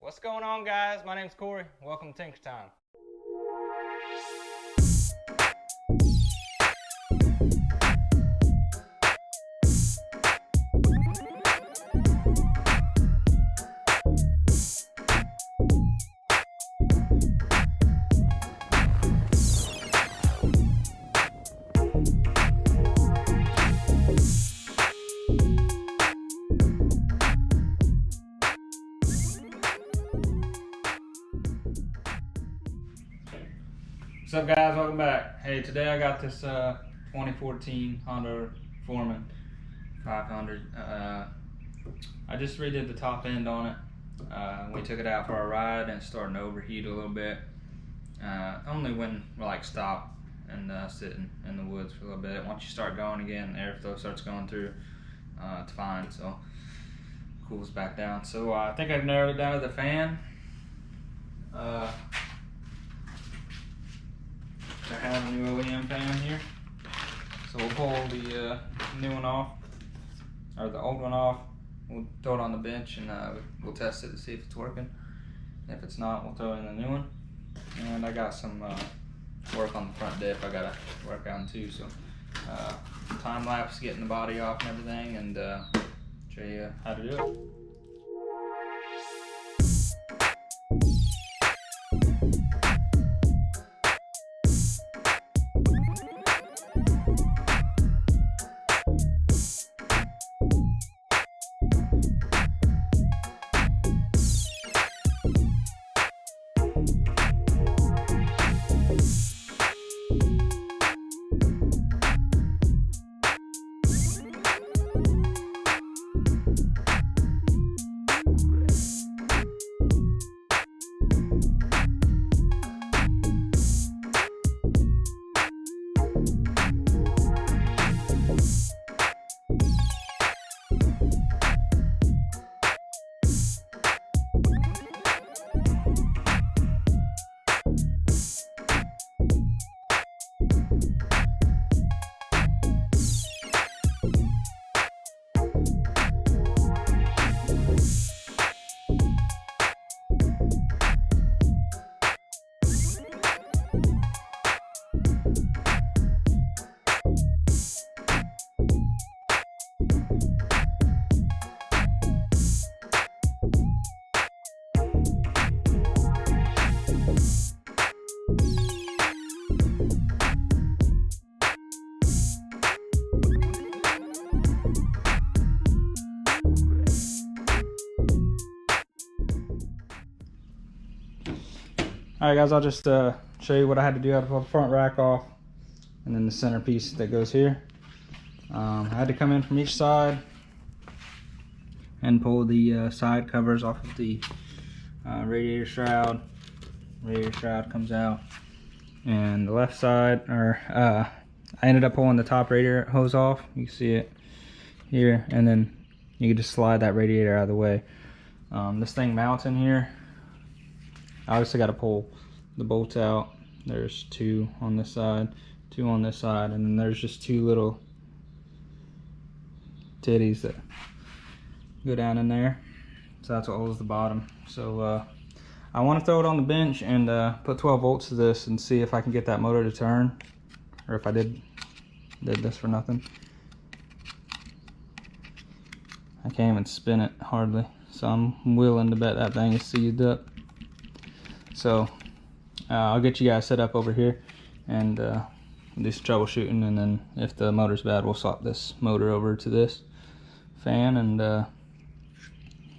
What's going on, guys? My name's Corey. Welcome to Tinker Time. What's up, guys? Welcome back. Hey, today I got this 2014 Honda Foreman 500. I just redid the top end on it. We took it out for a ride and starting to overheat a little bit. Only when we like stop and sitting in the woods for a little bit. Once you start going again, airflow starts going through. It's fine, so cools back down. So I think I've narrowed it down to the fan. I have a new OEM fan here, so we'll pull the new one off, or the old one off. We'll throw it on the bench and we'll test it to see if it's working. If it's not, we'll throw in the new one. And I got some work on the front diff I gotta work on too. So time lapse, getting the body off and everything, and show you how to do it. Alright guys, I'll just show you what I had to do. I had to pull the front rack off and then the centerpiece that goes here. I had to come in from each side and pull the side covers off of the radiator shroud. Radiator shroud comes out, and the left side, I ended up pulling the top radiator hose off. You can see it here, and then you can just slide that radiator out of the way. This thing mounts in here. I obviously got to pull the bolts out. There's two on this side, two on this side, and then there's just two little titties that go down in there. So that's what holds the bottom. So I want to throw it on the bench and put 12 volts to this and see if I can get that motor to turn, or if I did this for nothing. I can't even spin it hardly, so I'm willing to bet that thing is seized up. So I'll get you guys set up over here and do some troubleshooting, and then if the motor's bad, we'll swap this motor over to this fan and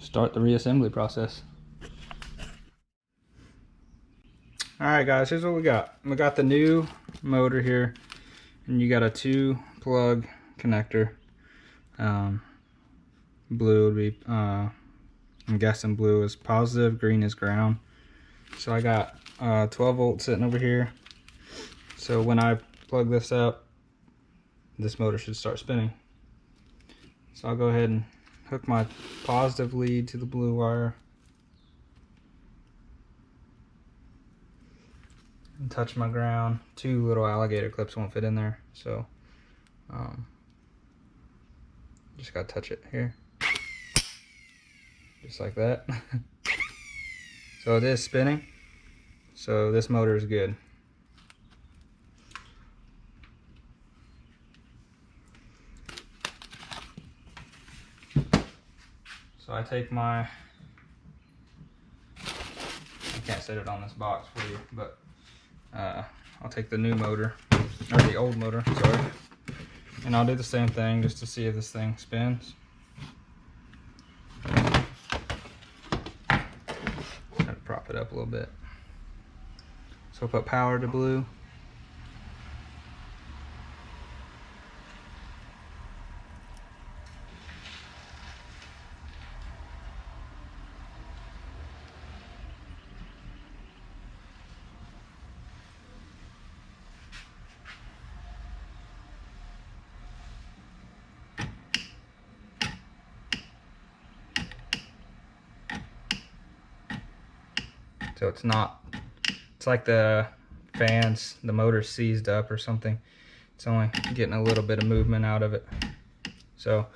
start the reassembly process. Alright guys, here's what we got. We got the new motor here, and you got a 2-plug connector. Blue would be, I'm guessing blue is positive, green is ground. So I got 12 volts sitting over here. So when I plug this up, this motor should start spinning. So I'll go ahead and hook my positive lead to the blue wire and touch my ground. Two little alligator clips won't fit in there, so just gotta touch it here, just like that. So it is spinning, so this motor is good. So I take my, I can't set it on this box for you, but I'll take the new motor, or the old motor, sorry, and I'll do the same thing just to see if this thing spins. Try to prop it up a little bit. So I'll put power to blue. So it's not, it's like the fans, the motor's seized up or something. It's only getting a little bit of movement out of it. So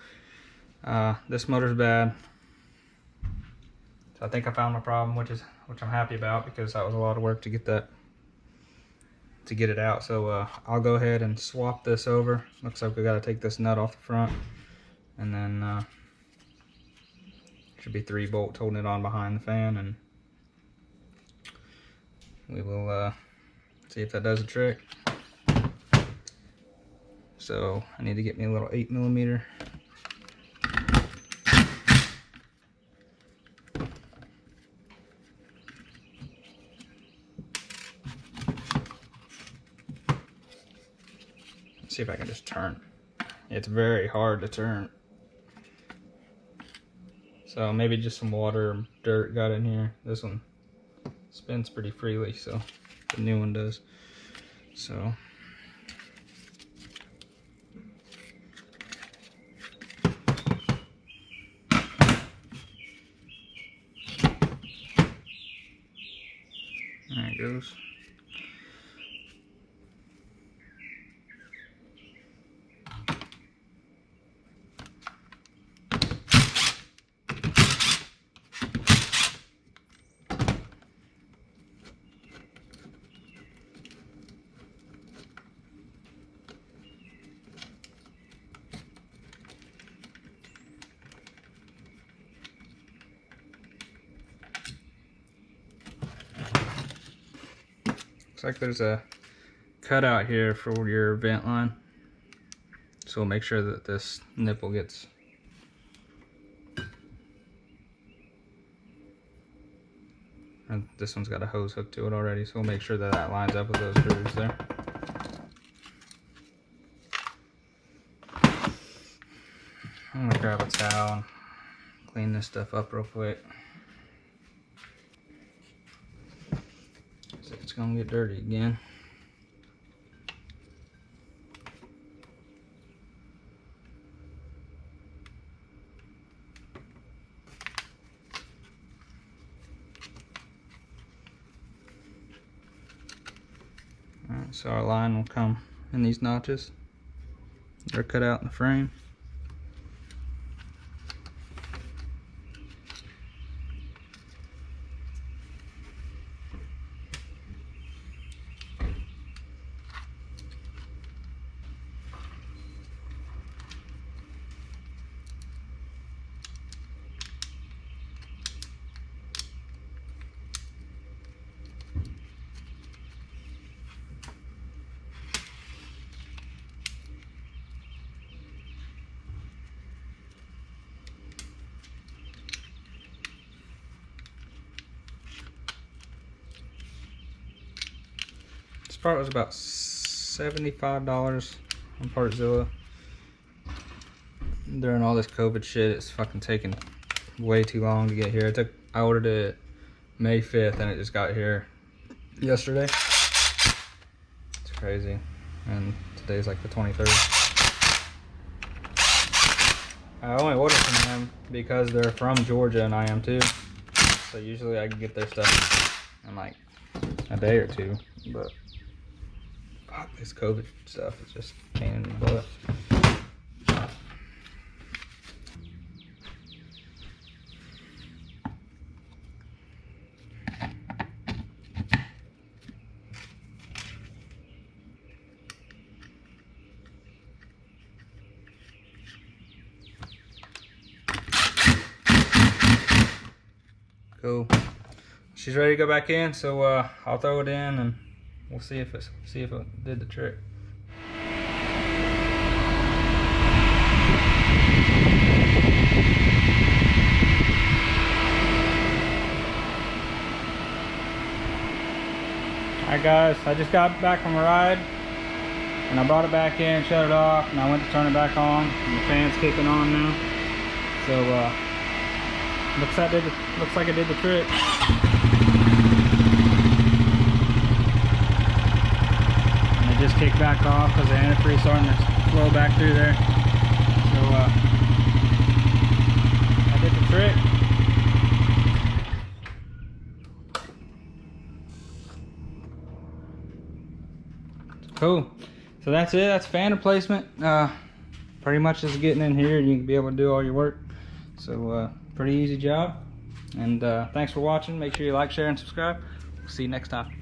this motor's bad. So I think I found my problem, which I'm happy about, because that was a lot of work to get that, to get it out. So I'll go ahead and swap this over. Looks like we got to take this nut off the front, and then should be 3 bolts holding it on behind the fan, and we will see if that does the trick. So I need to get me a little 8mm. See if I can just turn. It's very hard to turn. So maybe just some water or dirt got in here. This one spins pretty freely, so the new one does. So there it goes. Looks like there's a cutout here for your vent line, so we'll make sure that this nipple gets, and this one's got a hose hooked to it already, so we'll make sure that that lines up with those grooves there. I'm gonna grab a towel and clean this stuff up real quick. It's gonna get dirty again. Alright, so our line will come in these notches. They're cut out in the frame. This part was about $75 on Partzilla. During all this COVID shit, it's fucking taking way too long to get here. I ordered it May 5th and it just got here yesterday. It's crazy. And today's like the 23rd. I only ordered from them because they're from Georgia and I am too. So usually I can get their stuff in like a day or two, but fuck, this COVID stuff is just a pain in the butt. Cool. She's ready to go back in, so I'll throw it in and we'll see if it did the trick. Alright guys, I just got back from a ride and I brought it back in, shut it off, and I went to turn it back on and the fan's kicking on now. So looks like it did the trick. And it just kicked back off because the antifreeze starting to flow back through there. So I did the trick. Cool. So that's it. That's fan replacement. Pretty much just getting in here and you can be able to do all your work. So pretty easy job. And thanks for watching. Make sure you like, share, and subscribe. We'll see you next time.